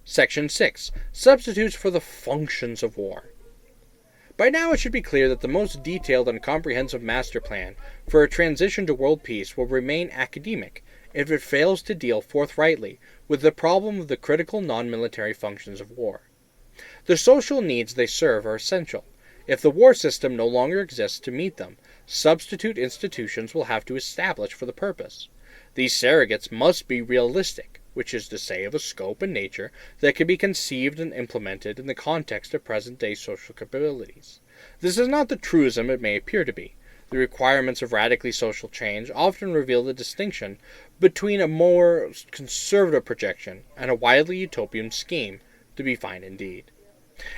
Section 6. Substitutes for the functions of war. By now it should be clear that the most detailed and comprehensive master plan for a transition to world peace will remain academic if it fails to deal forthrightly with the problem of the critical non-military functions of war. The social needs they serve are essential. If the war system no longer exists to meet them, substitute institutions will have to establish for the purpose. These surrogates must be realistic, which is to say of a scope and nature that can be conceived and implemented in the context of present-day social capabilities. This is not the truism it may appear to be. The requirements of radically social change often reveal the distinction between a more conservative projection and a wildly utopian scheme, to be fine indeed.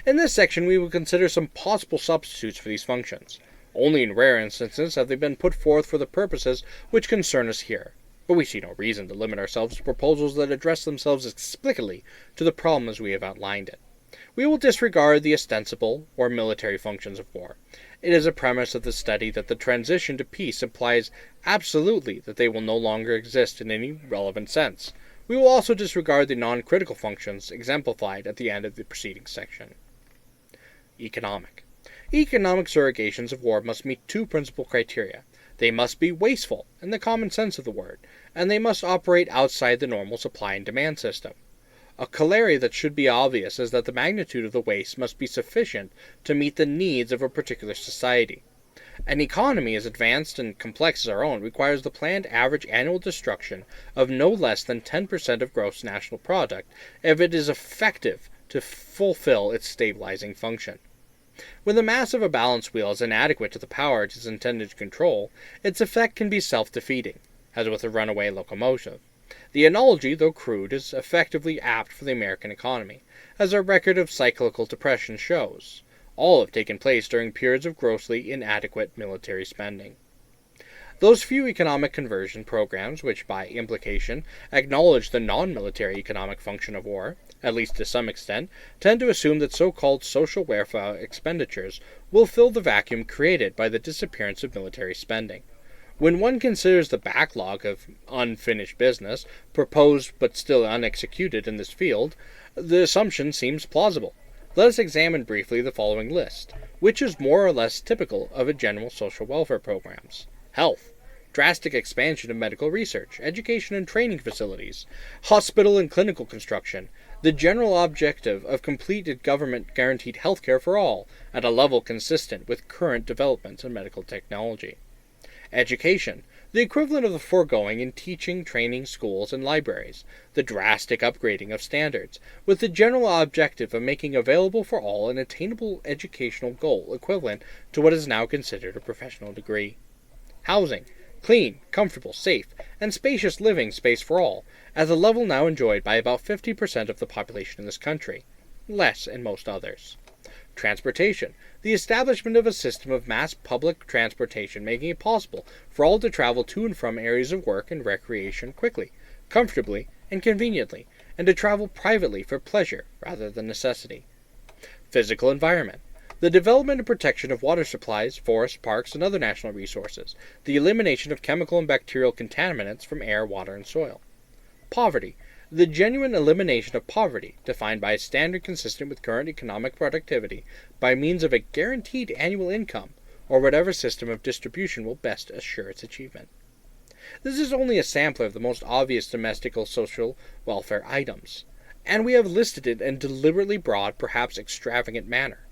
In this section we will consider some possible substitutes for these functions. Only in rare instances have they been put forth for the purposes which concern us here, but we see no reason to limit ourselves to proposals that address themselves explicitly to the problem as we have outlined it. We will disregard the ostensible or military functions of war. It is a premise of the study that the transition to peace implies absolutely that they will no longer exist in any relevant sense. We will also disregard the non-critical functions exemplified at the end of the preceding section. Economic. Economic surrogations of war must meet two principal criteria. They must be wasteful, in the common sense of the word, and they must operate outside the normal supply and demand system. A corollary that should be obvious is that the magnitude of the waste must be sufficient to meet the needs of a particular society. An economy as advanced and complex as our own requires the planned average annual destruction of no less than 10% of gross national product if it is effective to fulfill its stabilizing function. When the mass of a balance wheel is inadequate to the power it is intended to control, its effect can be self-defeating, as with a runaway locomotive. The analogy, though crude, is effectively apt for the American economy, as our record of cyclical depression shows. All have taken place during periods of grossly inadequate military spending. Those few economic conversion programs which, by implication, acknowledge the non-military economic function of war, at least to some extent, tend to assume that so-called social welfare expenditures will fill the vacuum created by the disappearance of military spending. When one considers the backlog of unfinished business, proposed but still unexecuted in this field, the assumption seems plausible. Let us examine briefly the following list, which is more or less typical of a general social welfare programs. Health. Drastic expansion of medical research, education and training facilities, hospital and clinical construction, the general objective of completed government-guaranteed health care for all, at a level consistent with current developments in medical technology. Education. The equivalent of the foregoing in teaching, training, schools, and libraries. The drastic upgrading of standards, with the general objective of making available for all an attainable educational goal equivalent to what is now considered a professional degree. Housing. Clean, comfortable, safe, and spacious living space for all, at the level now enjoyed by about 50% of the population in this country, less in most others. Transportation. The establishment of a system of mass public transportation making it possible for all to travel to and from areas of work and recreation quickly, comfortably, and conveniently, and to travel privately for pleasure rather than necessity. Physical environment. The development and protection of water supplies, forests, parks, and other national resources. The elimination of chemical and bacterial contaminants from air, water, and soil. Poverty. The genuine elimination of poverty, defined by a standard consistent with current economic productivity, by means of a guaranteed annual income, or whatever system of distribution will best assure its achievement. This is only a sampler of the most obvious domestic social welfare items, and we have listed it in a deliberately broad, perhaps extravagant manner.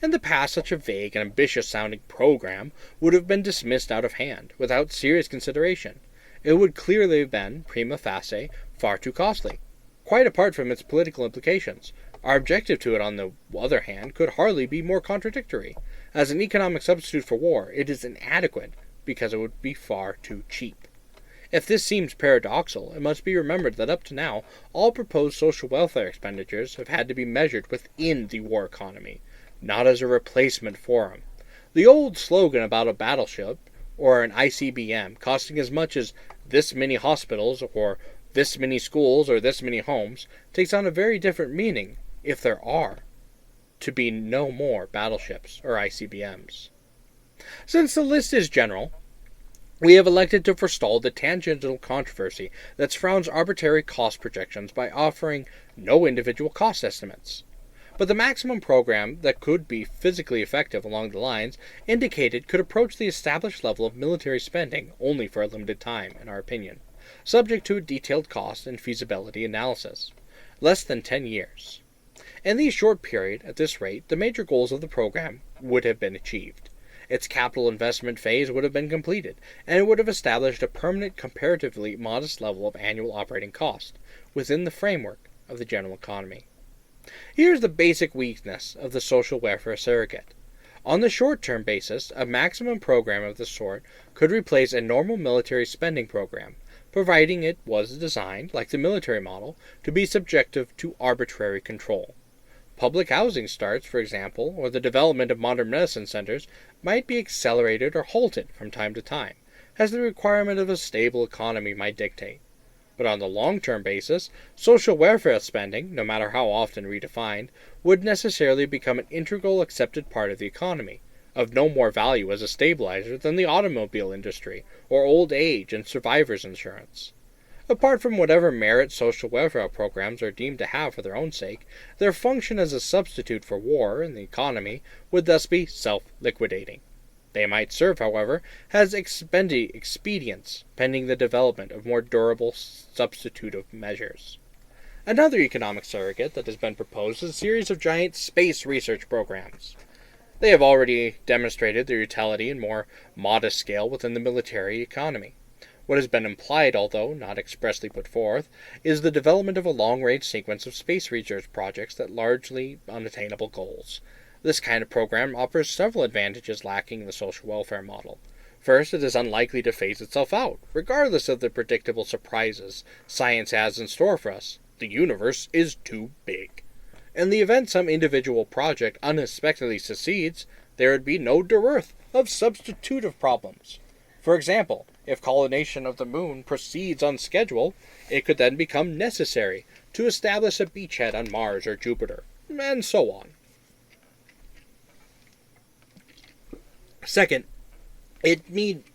In the past, such a vague and ambitious-sounding program would have been dismissed out of hand, without serious consideration. It would clearly have been, prima facie, far too costly. Quite apart from its political implications, our objective to it, on the other hand, could hardly be more contradictory. As an economic substitute for war, it is inadequate, because it would be far too cheap. If this seems paradoxical, it must be remembered that up to now, all proposed social welfare expenditures have had to be measured within the war economy, not as a replacement for them. The old slogan about a battleship, or an ICBM, costing as much as this many hospitals, or this many schools, or this many homes, takes on a very different meaning if there are to be no more battleships or ICBMs. Since the list is general, We have elected to forestall the tangential controversy that surrounds arbitrary cost projections by offering no individual cost estimates. But the maximum program that could be physically effective along the lines indicated could approach the established level of military spending only for a limited time, in our opinion, subject to a detailed cost and feasibility analysis. Less than 10 years. In the short period, at this rate, the major goals of the program would have been achieved. Its capital investment phase would have been completed, and it would have established a permanent, comparatively modest level of annual operating cost within the framework of the general economy. Here's the basic weakness of the social welfare surrogate. On the short-term basis, a maximum program of this sort could replace a normal military spending program, providing it was designed, like the military model, to be subjective to arbitrary control. Public housing starts, for example, or the development of modern medicine centers might be accelerated or halted from time to time, as the requirement of a stable economy might dictate. But on the long-term basis, social welfare spending, no matter how often redefined, would necessarily become an integral accepted part of the economy, of no more value as a stabilizer than the automobile industry, or old age and survivors insurance. Apart from whatever merit social welfare programs are deemed to have for their own sake, their function as a substitute for war in the economy would thus be self-liquidating. They might serve, however, as expedients pending the development of more durable substitutive measures. Another economic surrogate that has been proposed is a series of giant space research programs. They have already demonstrated their utility in more modest scale within the military economy. What has been implied, although not expressly put forth, is the development of a long-range sequence of space research projects that largely unattainable goals. This kind of program offers several advantages lacking in the social welfare model. First, it is unlikely to phase itself out, regardless of the predictable surprises science has in store for us. The universe is too big. In the event some individual project unexpectedly succeeds, there would be no dearth of substitutive problems. For example, if colonization of the moon proceeds on schedule, it could then become necessary to establish a beachhead on Mars or Jupiter, and so on. Second, it need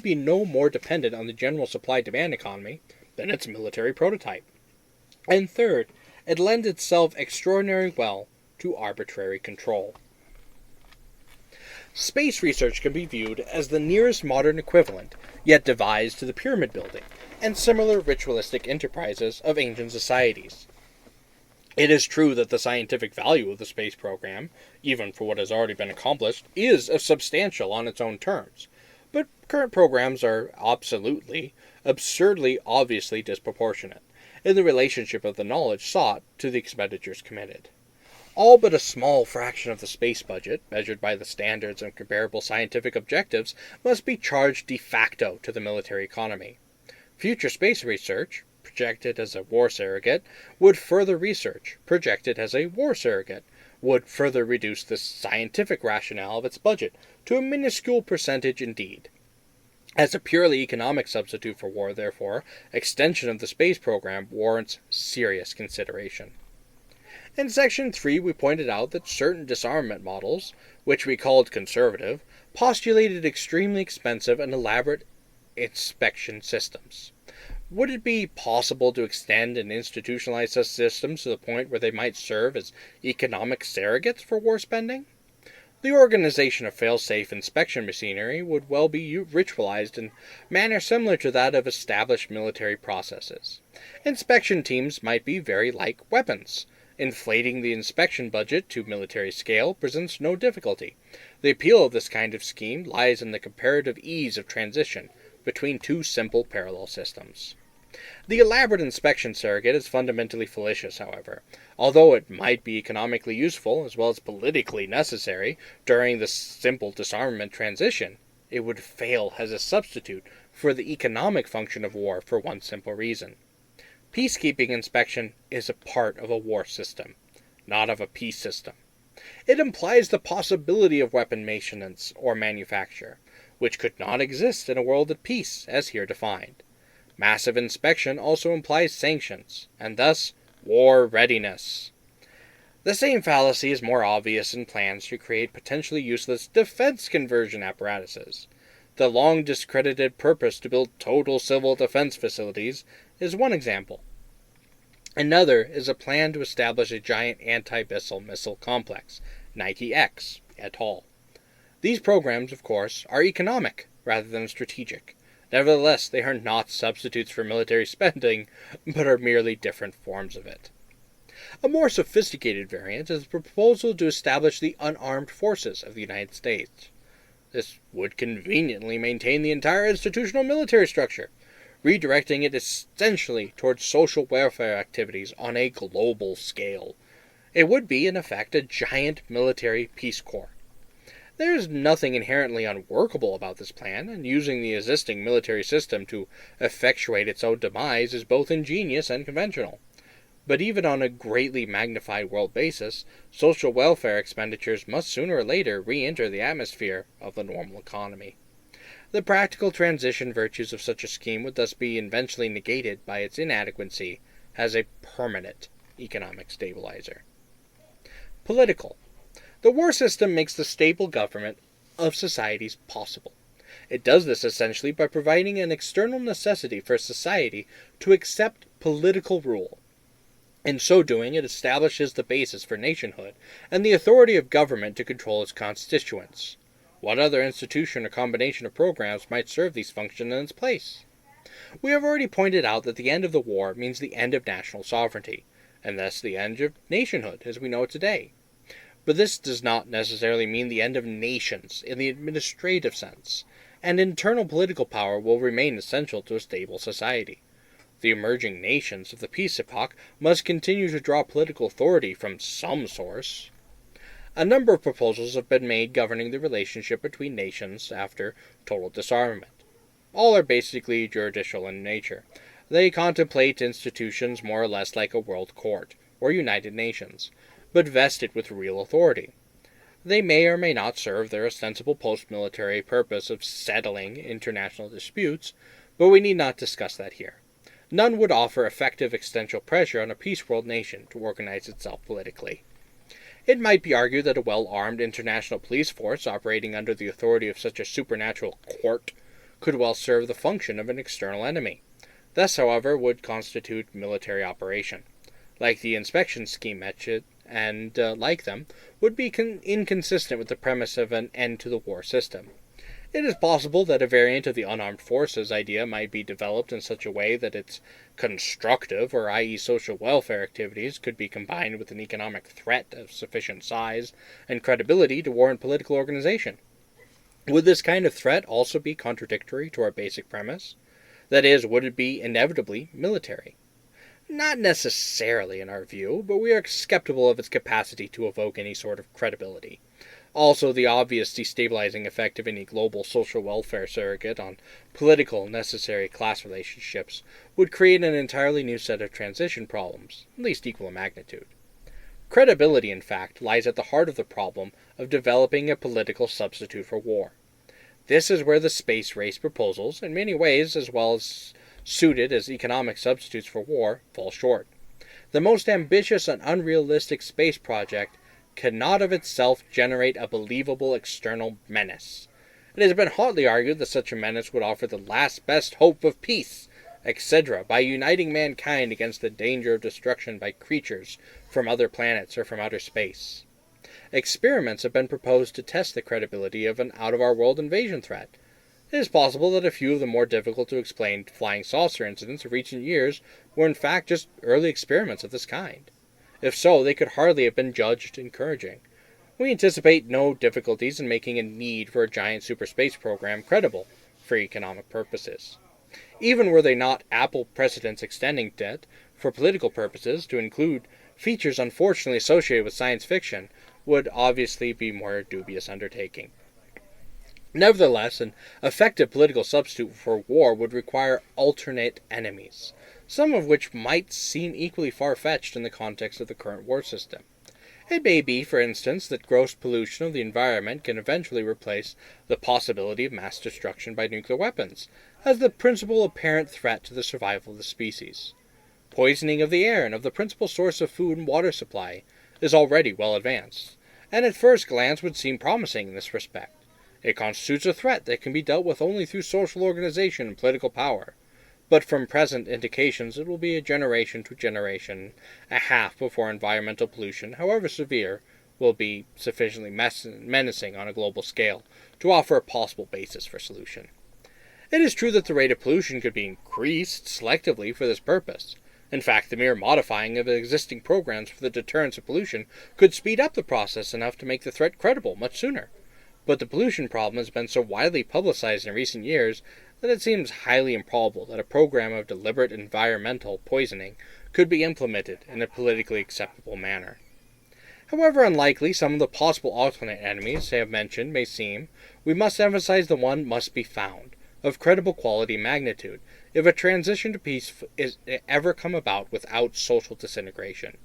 be no more dependent on the general supply-demand economy than its military prototype. And third, it lends itself extraordinarily well to arbitrary control. Space research can be viewed as the nearest modern equivalent, yet devised to the pyramid building and similar ritualistic enterprises of ancient societies. It is true that the scientific value of the space program, even for what has already been accomplished, is substantial on its own terms, but current programs are absurdly obviously disproportionate in the relationship of the knowledge sought to the expenditures committed. All but a small fraction of the space budget, measured by the standards and comparable scientific objectives, must be charged de facto to the military economy. Future space research, projected as a war surrogate, would further reduce the scientific rationale of its budget to a minuscule percentage indeed. As a purely economic substitute for war, therefore, extension of the space program warrants serious consideration. In Section 3, we pointed out that certain disarmament models, which we called conservative, postulated extremely expensive and elaborate inspection systems. Would it be possible to extend and institutionalize such systems to the point where they might serve as economic surrogates for war spending? The organization of fail-safe inspection machinery would well be ritualized in manner similar to that of established military processes. Inspection teams might be very like weapons. Inflating the inspection budget to military scale presents no difficulty. The appeal of this kind of scheme lies in the comparative ease of transition between two simple parallel systems. The elaborate inspection surrogate is fundamentally fallacious, however. Although it might be economically useful as well as politically necessary during the simple disarmament transition, it would fail as a substitute for the economic function of war for one simple reason. Peacekeeping inspection is a part of a war system, not of a peace system. It implies the possibility of weapon maintenance or manufacture, which could not exist in a world at peace, as here defined. Massive inspection also implies sanctions, and thus war readiness. The same fallacy is more obvious in plans to create potentially useless defense conversion apparatuses. The long discredited purpose to build total civil defense facilities is one example. Another is a plan to establish a giant anti-missile complex, Nike X, et al. These programs, of course, are economic rather than strategic. Nevertheless, they are not substitutes for military spending, but are merely different forms of it. A more sophisticated variant is the proposal to establish the unarmed forces of the United States. This would conveniently maintain the entire institutional military structure, redirecting it essentially towards social welfare activities on a global scale. It would be, in effect, a giant military Peace Corps. There is nothing inherently unworkable about this plan, and using the existing military system to effectuate its own demise is both ingenious and conventional. But even on a greatly magnified world basis, social welfare expenditures must sooner or later re-enter the atmosphere of the normal economy. The practical transition virtues of such a scheme would thus be eventually negated by its inadequacy as a permanent economic stabilizer. Political. The war system makes the stable government of societies possible. It does this essentially by providing an external necessity for society to accept political rule. In so doing, it establishes the basis for nationhood and the authority of government to control its constituents. What other institution or combination of programs might serve these functions in its place? We have already pointed out that the end of the war means the end of national sovereignty, and thus the end of nationhood as we know it today. But this does not necessarily mean the end of nations in the administrative sense, and internal political power will remain essential to a stable society. The emerging nations of the peace epoch must continue to draw political authority from some source. A number of proposals have been made governing the relationship between nations after total disarmament. All are basically judicial in nature. They contemplate institutions more or less like a world court, or United Nations, but vested with real authority. They may or may not serve their ostensible post-military purpose of settling international disputes, but we need not discuss that here. None would offer effective existential pressure on a peace world nation to organize itself politically. It might be argued that a well-armed international police force operating under the authority of such a supernatural court could well serve the function of an external enemy. This, however, would constitute military operation. Like the inspection scheme method, and like them, would be inconsistent with the premise of an end-to-the-war system. It is possible that a variant of the unarmed forces idea might be developed in such a way that its constructive, or i.e. social welfare activities, could be combined with an economic threat of sufficient size and credibility to warrant political organization. Would this kind of threat also be contradictory to our basic premise? That is, would it be inevitably military? Not necessarily in our view, but we are skeptical of its capacity to evoke any sort of credibility. Also, the obvious destabilizing effect of any global social welfare surrogate on political necessary class relationships would create an entirely new set of transition problems, at least equal in magnitude. Credibility, in fact, lies at the heart of the problem of developing a political substitute for war. This is where the space race proposals, in many ways as well as suited as economic substitutes for war, fall short. The most ambitious and unrealistic space project cannot of itself generate a believable external menace. It has been hotly argued that such a menace would offer the last best hope of peace, etc., by uniting mankind against the danger of destruction by creatures from other planets or from outer space. Experiments have been proposed to test the credibility of an out-of-our-world invasion threat. It is possible that a few of the more difficult-to-explain flying saucer incidents of recent years were in fact just early experiments of this kind. If so, they could hardly have been judged encouraging. We anticipate no difficulties in making a need for a giant super space program credible for economic purposes. Even were they not ample precedents extending it, for political purposes, to include features unfortunately associated with science fiction, would obviously be more dubious undertaking. Nevertheless, an effective political substitute for war would require alternate enemies, some of which might seem equally far-fetched in the context of the current war system. It may be, for instance, that gross pollution of the environment can eventually replace the possibility of mass destruction by nuclear weapons as the principal apparent threat to the survival of the species. Poisoning of the air and of the principal source of food and water supply is already well advanced, and at first glance would seem promising in this respect. It constitutes a threat that can be dealt with only through social organization and political power. But from present indications, it will be a generation to generation, a half before environmental pollution, however severe, will be sufficiently menacing on a global scale to offer a possible basis for solution. It is true that the rate of pollution could be increased selectively for this purpose. In fact, the mere modifying of existing programs for the deterrence of pollution could speed up the process enough to make the threat credible much sooner. But the pollution problem has been so widely publicized in recent years that it seems highly improbable that a program of deliberate environmental poisoning could be implemented in a politically acceptable manner. However unlikely some of the possible alternate enemies I have mentioned may seem, we must emphasize that one must be found, of credible quality and magnitude, if a transition to peace is ever come about without social disintegration.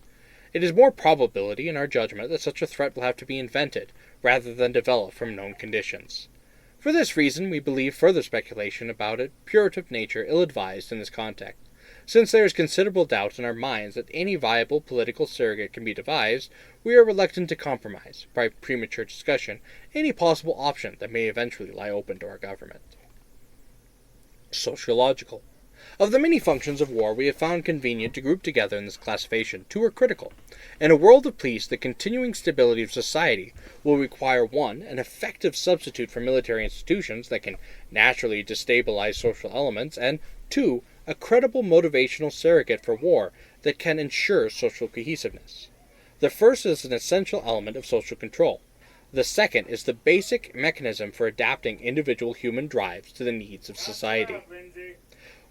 It is more probability, in our judgment, that such a threat will have to be invented, rather than developed from known conditions. For this reason, we believe further speculation about its putative nature ill-advised in this context. Since there is considerable doubt in our minds that any viable political surrogate can be devised, we are reluctant to compromise, by premature discussion, any possible option that may eventually lie open to our government. Sociological. Of the many functions of war, we have found convenient to group together in this classification two are critical. In a world of peace, the continuing stability of society will require 1. An effective substitute for military institutions that can naturally destabilize social elements, and 2. A credible motivational surrogate for war that can ensure social cohesiveness. The first is an essential element of social control. The second is the basic mechanism for adapting individual human drives to the needs of society.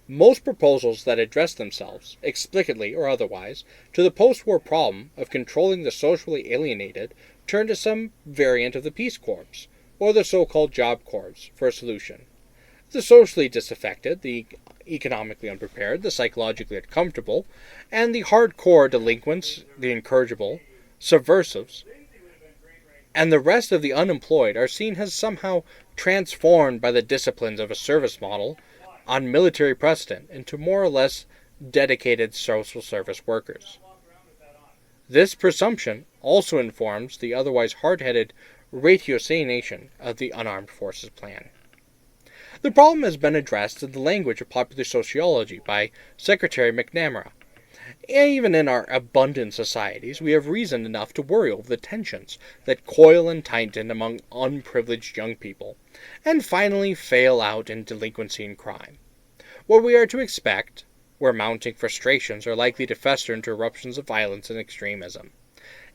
Most proposals that address themselves, explicitly or otherwise, to the post-war problem of controlling the socially alienated turn to some variant of the Peace Corps, or the so-called Job Corps, for a solution. The socially disaffected, the economically unprepared, the psychologically uncomfortable, and the hardcore delinquents, the incorrigible, subversives, and the rest of the unemployed are seen as somehow transformed by the disciplines of a service model on military precedent into more or less dedicated social service workers. This presumption also informs the otherwise hard-headed ratiocination of the unarmed forces plan. The problem has been addressed in the language of popular sociology by Secretary McNamara. Even in our abundant societies, we have reason enough to worry over the tensions that coil and tighten among unprivileged young people, and finally fail out in delinquency and crime. What we are to expect, where mounting frustrations are likely to fester into eruptions of violence and extremism.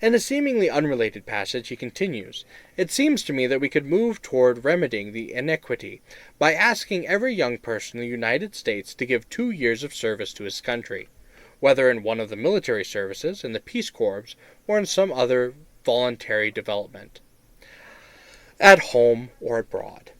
In a seemingly unrelated passage, he continues, "It seems to me that we could move toward remedying the inequity by asking every young person in the United States to give 2 years of service to his country, whether in one of the military services, in the Peace Corps, or in some other voluntary development, at home or abroad.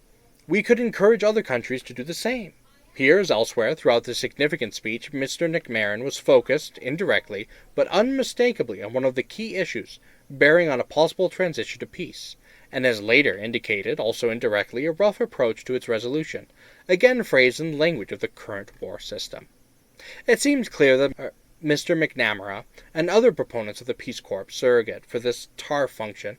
We could encourage other countries to do the same." Here, as elsewhere, throughout this significant speech, Mr. McMahon was focused, indirectly, but unmistakably, on one of the key issues bearing on a possible transition to peace, and as later indicated, also indirectly, a rough approach to its resolution, again phrased in the language of the current war system. It seems clear that Mr. McNamara and other proponents of the Peace Corps surrogate for this TAR function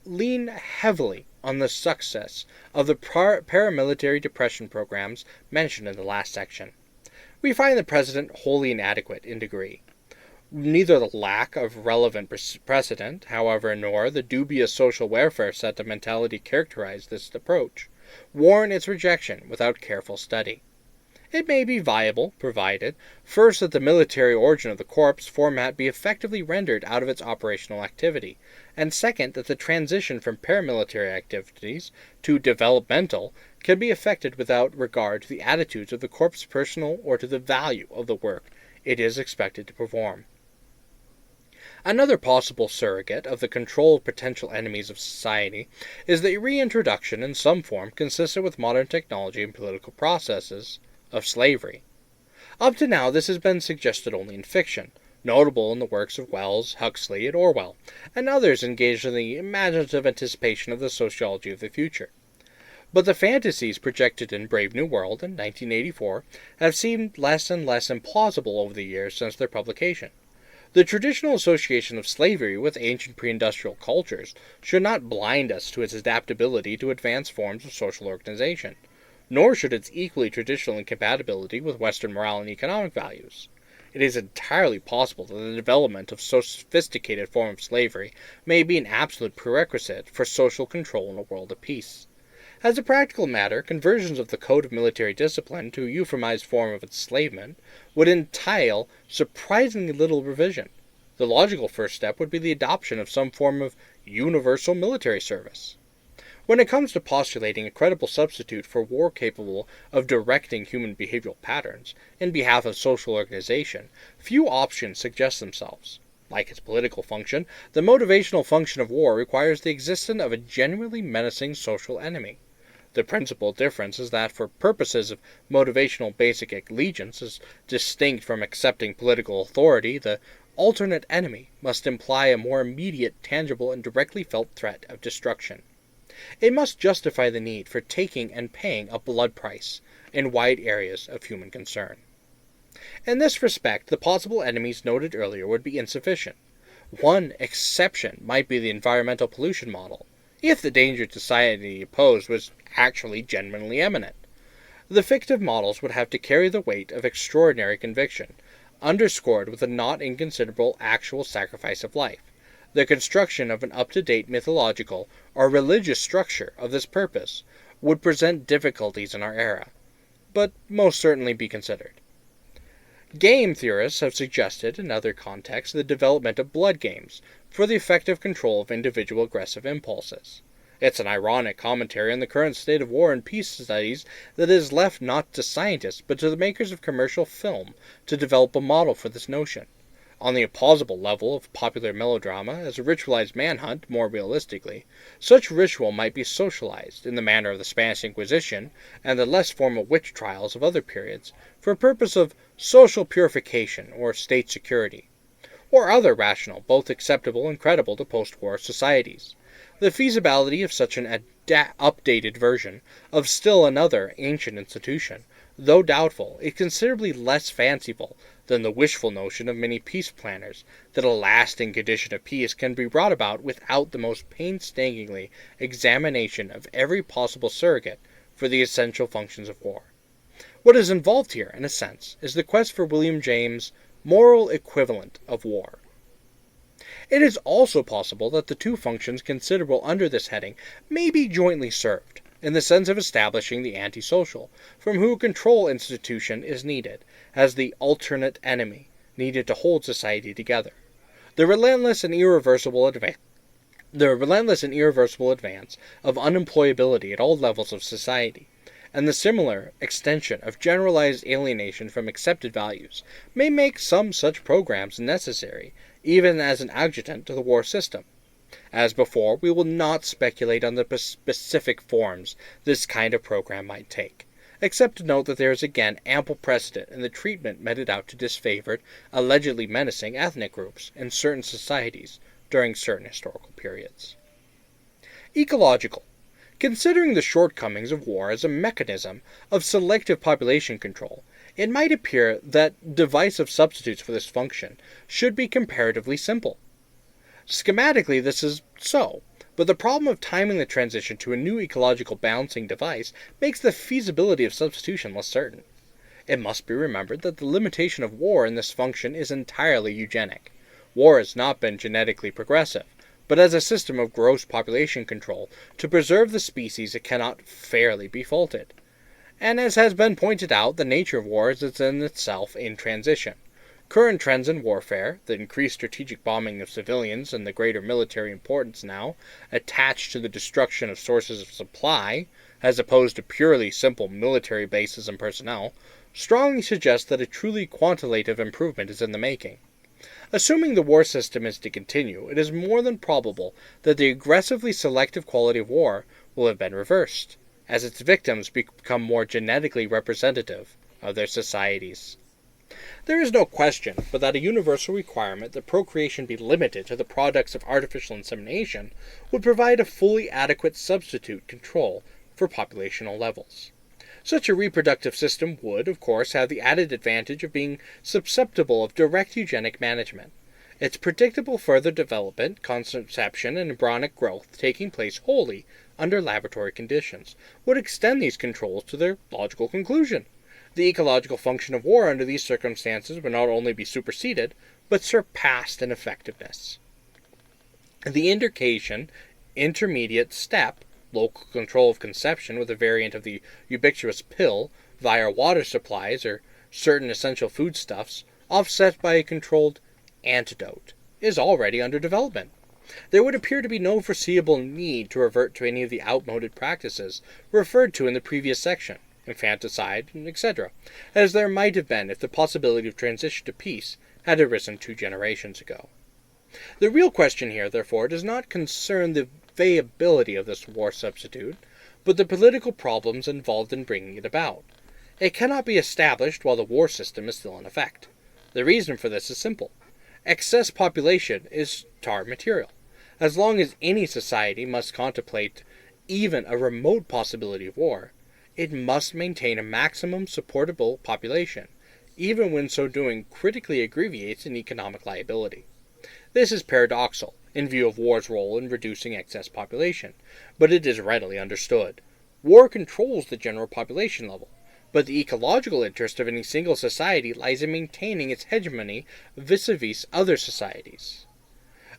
lean heavily on the success of the paramilitary depression programs mentioned in the last section. We find the President wholly inadequate in degree. Neither the lack of relevant precedent, however, nor the dubious social welfare sentimentality characterized this approach, warrant its rejection without careful study. It may be viable, provided, first, that the military origin of the Corps format be effectively rendered out of its operational activity, and second, that the transition from paramilitary activities to developmental can be effected without regard to the attitudes of the Corps' personnel or to the value of the work it is expected to perform. Another possible surrogate of the control of potential enemies of society is the reintroduction in some form consistent with modern technology and political processes of slavery. Up to now, this has been suggested only in fiction, notable in the works of Wells, Huxley, and Orwell, and others engaged in the imaginative anticipation of the sociology of the future. But the fantasies projected in Brave New World in 1984 have seemed less and less implausible over the years since their publication. The traditional association of slavery with ancient pre-industrial cultures should not blind us to its adaptability to advanced forms of social organization, nor should its equally traditional incompatibility with Western moral and economic values. It is entirely possible that the development of so sophisticated form of slavery may be an absolute prerequisite for social control in a world of peace. As a practical matter, conversions of the code of military discipline to a euphemized form of enslavement would entail surprisingly little revision. The logical first step would be the adoption of some form of universal military service. When it comes to postulating a credible substitute for war capable of directing human behavioral patterns in behalf of social organization, few options suggest themselves. Like its political function, the motivational function of war requires the existence of a genuinely menacing social enemy. The principal difference is that for purposes of motivational basic allegiance, as distinct from accepting political authority, the alternate enemy must imply a more immediate, tangible, and directly felt threat of destruction. It must justify the need for taking and paying a blood price in wide areas of human concern. In this respect, the possible enemies noted earlier would be insufficient. One exception might be the environmental pollution model, if the danger to society posed was actually genuinely imminent. The fictive models would have to carry the weight of extraordinary conviction, underscored with a not inconsiderable actual sacrifice of life. The construction of an up-to-date mythological or religious structure of this purpose would present difficulties in our era, but most certainly be considered. Game theorists have suggested, in other contexts, the development of blood games for the effective control of individual aggressive impulses. It's an ironic commentary on the current state of war and peace studies that is left not to scientists but to the makers of commercial film to develop a model for this notion. On the plausible level of popular melodrama, as a ritualized manhunt, more realistically, such ritual might be socialized, in the manner of the Spanish Inquisition and the less formal witch trials of other periods, for a purpose of social purification or state security, or other rational, both acceptable and credible to post-war societies. The feasibility of such an updated version of still another ancient institution, though doubtful, is considerably less fanciful than the wishful notion of many peace planners that a lasting condition of peace can be brought about without the most painstakingly examination of every possible surrogate for the essential functions of war. What is involved here, in a sense, is the quest for William James' moral equivalent of war. It is also possible that the two functions considerable under this heading may be jointly served, in the sense of establishing the antisocial, from whom control institution is needed, as the alternate enemy, needed to hold society together. The relentless and irreversible advance of unemployability at all levels of society, and the similar extension of generalized alienation from accepted values, may make some such programs necessary, even as an adjutant to the war system. As before, we will not speculate on the specific forms this kind of program might take, except to note that there is again ample precedent in the treatment meted out to disfavored, allegedly menacing ethnic groups in certain societies during certain historical periods. Ecological. Considering the shortcomings of war as a mechanism of selective population control, it might appear that divisive substitutes for this function should be comparatively simple. Schematically, this is so, but the problem of timing the transition to a new ecological balancing device makes the feasibility of substitution less certain. It must be remembered that the limitation of war in this function is entirely eugenic. War has not been genetically progressive, but as a system of gross population control to preserve the species it cannot fairly be faulted. And as has been pointed out, the nature of war is in itself in transition. Current trends in warfare, the increased strategic bombing of civilians and the greater military importance now attached to the destruction of sources of supply, as opposed to purely simple military bases and personnel, strongly suggest that a truly quantitative improvement is in the making. Assuming the war system is to continue, it is more than probable that the aggressively selective quality of war will have been reversed, as its victims become more genetically representative of their societies. There is no question but that a universal requirement that procreation be limited to the products of artificial insemination would provide a fully adequate substitute control for populational levels. Such a reproductive system would, of course, have the added advantage of being susceptible of direct eugenic management. Its predictable further development, conception, and embryonic growth taking place wholly under laboratory conditions would extend these controls to their logical conclusion. The ecological function of war under these circumstances would not only be superseded, but surpassed in effectiveness. The intermediate step, local control of conception with a variant of the ubiquitous pill via water supplies or certain essential foodstuffs, offset by a controlled antidote, is already under development. There would appear to be no foreseeable need to revert to any of the outmoded practices referred to in the previous section, infanticide, etc., as there might have been if the possibility of transition to peace had arisen 2 generations ago. The real question here, therefore, does not concern the viability of this war substitute, but the political problems involved in bringing it about. It cannot be established while the war system is still in effect. The reason for this is simple. Excess population is tar material. As long as any society must contemplate even a remote possibility of war, it must maintain a maximum supportable population, even when so doing critically aggravates an economic liability. This is paradoxical, in view of war's role in reducing excess population, but it is readily understood. War controls the general population level, but the ecological interest of any single society lies in maintaining its hegemony vis-a-vis other societies.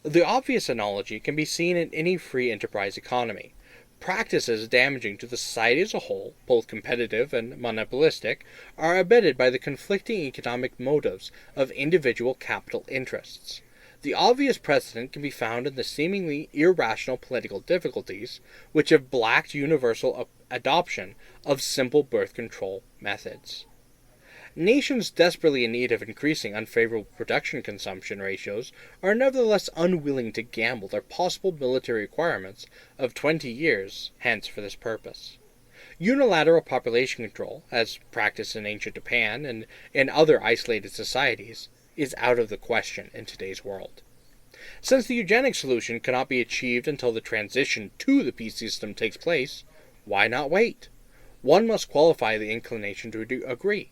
The obvious analogy can be seen in any free enterprise economy. Practices damaging to the society as a whole, both competitive and monopolistic, are abetted by the conflicting economic motives of individual capital interests. The obvious precedent can be found in the seemingly irrational political difficulties which have blocked universal adoption of simple birth control methods. Nations desperately in need of increasing unfavorable production consumption ratios are nevertheless unwilling to gamble their possible military requirements of 20 years hence for this purpose. Unilateral population control, as practiced in ancient Japan and in other isolated societies, is out of the question in today's world. Since the eugenic solution cannot be achieved until the transition to the peace system takes place, why not wait? One must qualify the inclination to agree.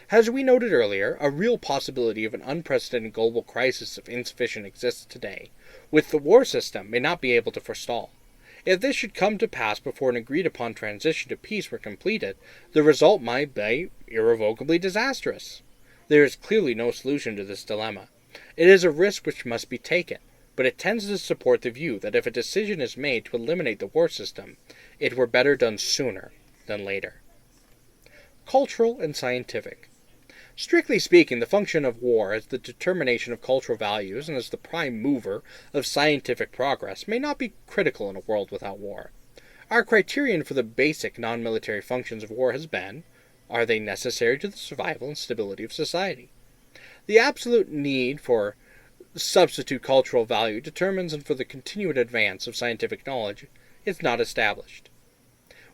As we noted earlier, a real possibility of an unprecedented global crisis of insufficient exists today, which the war system may not be able to forestall. If this should come to pass before an agreed-upon transition to peace were completed, the result might be irrevocably disastrous. There is clearly no solution to this dilemma. It is a risk which must be taken, but it tends to support the view that if a decision is made to eliminate the war system, it were better done sooner than later. Cultural and scientific. Strictly speaking, the function of war as the determination of cultural values and as the prime mover of scientific progress may not be critical in a world without war. Our criterion for the basic non-military functions of war has been, are they necessary to the survival and stability of society? The absolute need for substitute cultural value determines and for the continued advance of scientific knowledge is not established.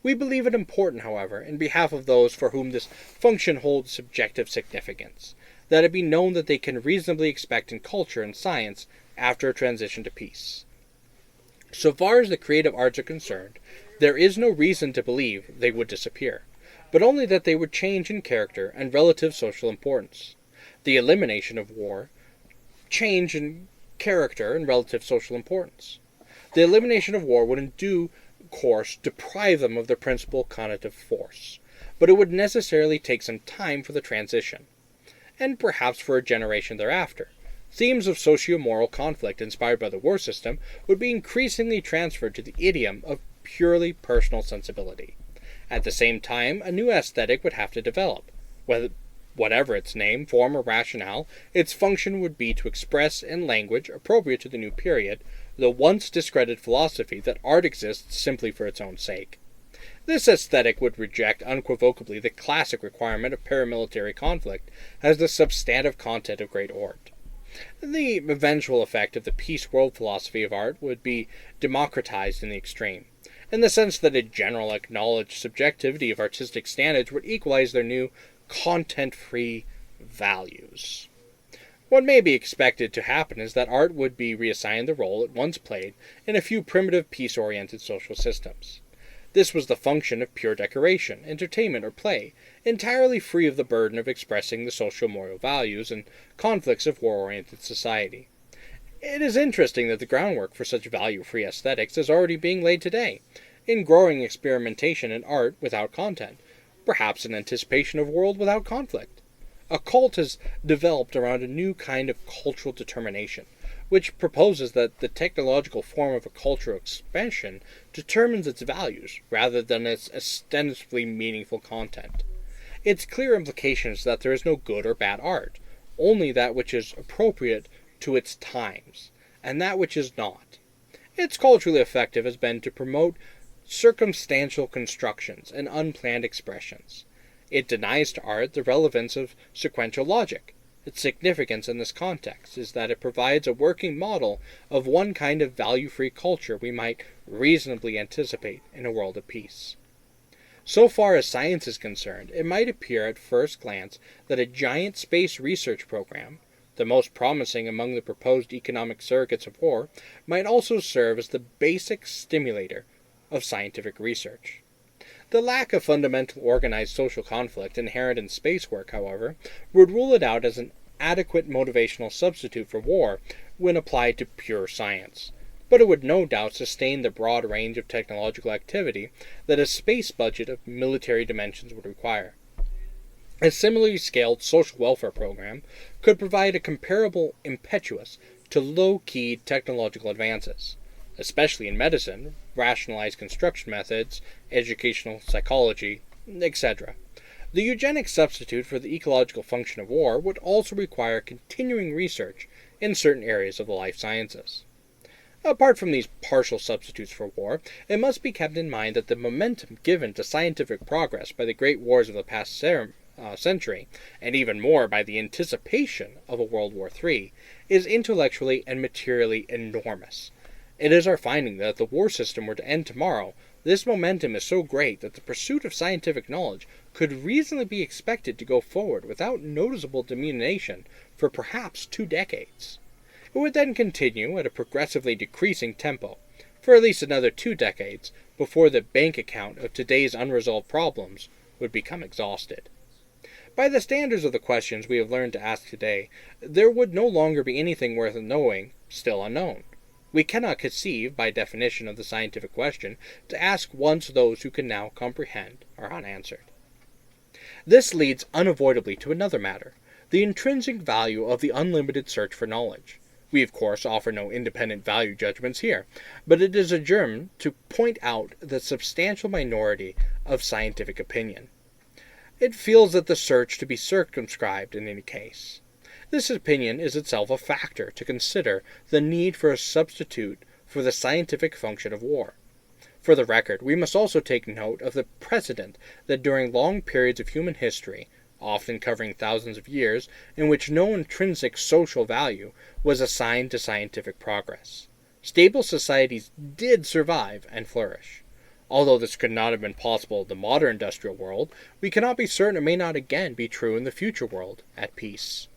We believe it important, however, in behalf of those for whom this function holds subjective significance, that it be known that they can reasonably expect in culture and science after a transition to peace. So far as the creative arts are concerned, there is no reason to believe they would disappear, but only that they would change in character and relative social importance. The elimination of war, change in character and relative social importance. The elimination of war would in due course deprive them of their principal connotative force, but it would necessarily take some time for the transition, and perhaps for a generation thereafter. Themes of socio-moral conflict inspired by the war system would be increasingly transferred to the idiom of purely personal sensibility. At the same time, a new aesthetic would have to develop. Whatever its name, form, or rationale, its function would be to express in language appropriate to the new period the once discredited philosophy that art exists simply for its own sake. This aesthetic would reject unequivocally the classic requirement of paramilitary conflict as the substantive content of great art. The eventual effect of the peace world philosophy of art would be democratized in the extreme, in the sense that a general acknowledged subjectivity of artistic standards would equalize their new content-free values. What may be expected to happen is that art would be reassigned the role it once played in a few primitive peace-oriented social systems. This was the function of pure decoration, entertainment, or play, entirely free of the burden of expressing the social moral values and conflicts of war-oriented society. It is interesting that the groundwork for such value-free aesthetics is already being laid today, in growing experimentation in art without content, perhaps in anticipation of a world without conflict. A cult has developed around a new kind of cultural determination, which proposes that the technological form of a cultural expression determines its values rather than its ostensibly meaningful content. Its clear implication is that there is no good or bad art, only that which is appropriate to its times, and that which is not. Its culturally effective has been to promote circumstantial constructions and unplanned expressions. It denies to art the relevance of sequential logic. Its significance in this context is that it provides a working model of one kind of value-free culture we might reasonably anticipate in a world of peace. So far as science is concerned, it might appear at first glance that a giant space research program, the most promising among the proposed economic surrogates of war, might also serve as the basic stimulator of scientific research. The lack of fundamental organized social conflict inherent in space work, however, would rule it out as an adequate motivational substitute for war when applied to pure science, but it would no doubt sustain the broad range of technological activity that a space budget of military dimensions would require. A similarly scaled social welfare program could provide a comparable impetus to low-key technological advances, especially in medicine, rationalized construction methods, educational psychology, etc. The eugenic substitute for the ecological function of war would also require continuing research in certain areas of the life sciences. Apart from these partial substitutes for war, it must be kept in mind that the momentum given to scientific progress by the great wars of the past century, and even more by the anticipation of a World War III, is intellectually and materially enormous. It is our finding that if the war system were to end tomorrow, this momentum is so great that the pursuit of scientific knowledge could reasonably be expected to go forward without noticeable diminution for perhaps 2 decades. It would then continue at a progressively decreasing tempo for at least another 2 decades before the bank account of today's unresolved problems would become exhausted. By the standards of the questions we have learned to ask today, there would no longer be anything worth knowing still unknown. We cannot conceive, by definition of the scientific question, to ask once those who can now comprehend are unanswered. This leads unavoidably to another matter, the intrinsic value of the unlimited search for knowledge. We, of course, offer no independent value judgments here, but it is a germ to point out the substantial minority of scientific opinion. It feels that the search to be circumscribed in any case. This opinion is itself a factor to consider the need for a substitute for the scientific function of war. For the record, we must also take note of the precedent that during long periods of human history, often covering thousands of years, in which no intrinsic social value was assigned to scientific progress, stable societies did survive and flourish. Although this could not have been possible in the modern industrial world, we cannot be certain it may not again be true in the future world at peace.